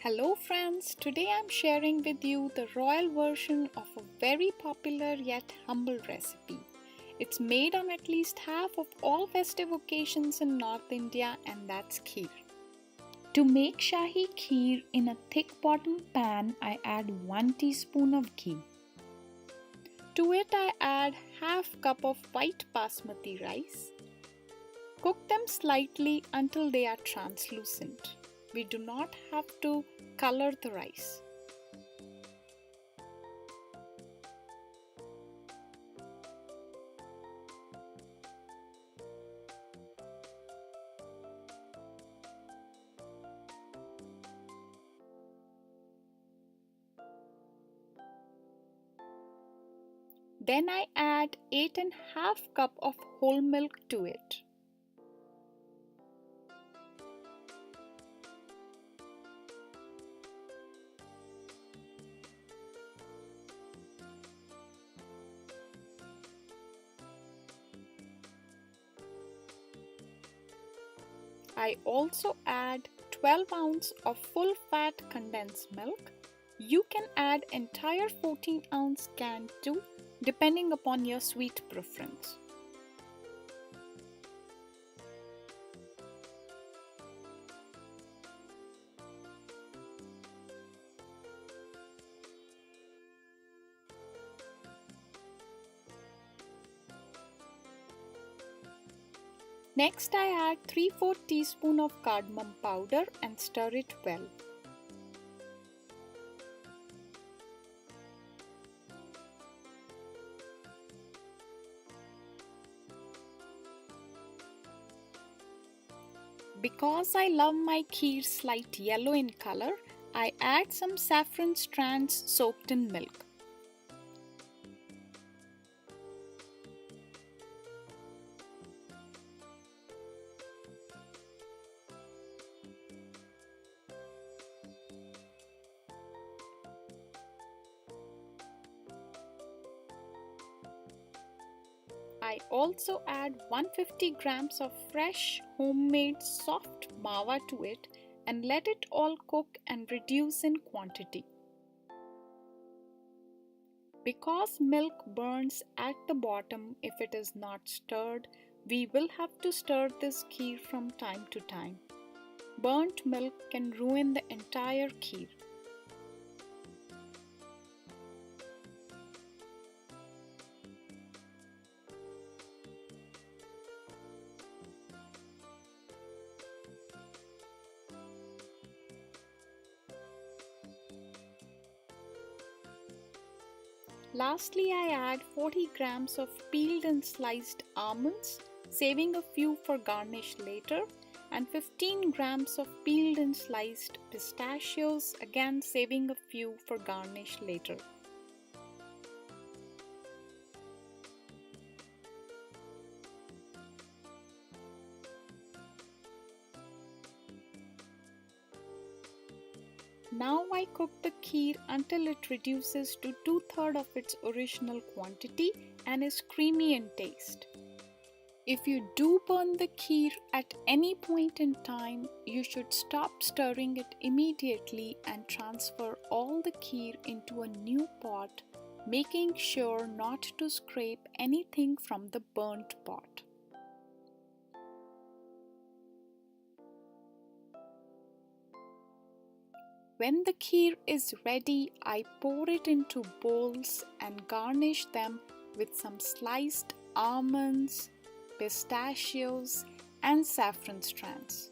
Hello friends, today I'm sharing with you the royal version of a very popular yet humble recipe. It's made on at least half of all festive occasions in North India, and that's kheer. To make Shahi Kheer in a thick bottom pan, I add 1 teaspoon of ghee. To it I add half cup of white basmati rice. Cook them slightly until they are translucent. We do not have to color the rice. Then I add 8½ cup of whole milk to it. I also add 12 ounces of full fat condensed milk. You can add entire 14-ounce can too, depending upon your sweet preference. Next I add 3/4 teaspoon of cardamom powder and stir it well. Because I love my kheer slight yellow in color, I add some saffron strands soaked in milk. I also add 150 grams of fresh homemade soft mawa to it and let it all cook and reduce in quantity. Because milk burns at the bottom if it is not stirred, we will have to stir this kheer from time to time. Burnt milk can ruin the entire kheer. Lastly, I add 40 grams of peeled and sliced almonds, saving a few for garnish later, and 15 grams of peeled and sliced pistachios, again saving a few for garnish later. Now I cook the kheer until it reduces to 2/3 of its original quantity and is creamy in taste. If you do burn the kheer at any point in time, you should stop stirring it immediately and transfer all the kheer into a new pot, making sure not to scrape anything from the burnt pot. When the kheer is ready, I pour it into bowls and garnish them with some sliced almonds, pistachios, and saffron strands.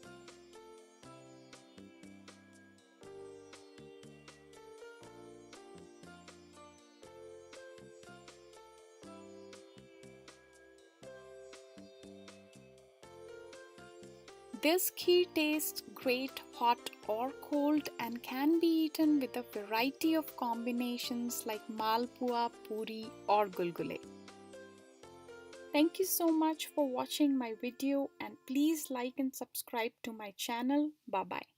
This kheer tastes great hot or cold and can be eaten with a variety of combinations like malpua, puri or gulgule. Thank you so much for watching my video, and please like and subscribe to my channel. Bye bye.